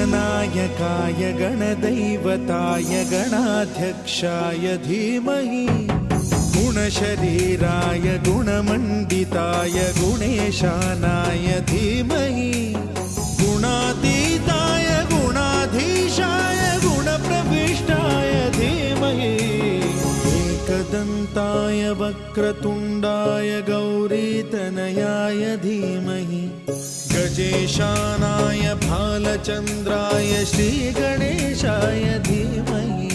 गणनायकाय गणदैवताय गणाध्यक्षाय धीमहि गुणशरीराय गुणमण्डिताय गुणेशानाय धीमहि गुणातीताय गुणाधीशाय गुणप्रविष्टाय धीमहि एकदन्ताय वक्रतुण्डाय गौरीतनयाय धीमहि गजेशानाय भालचन्द्राय श्रीगणेशाय धीमहि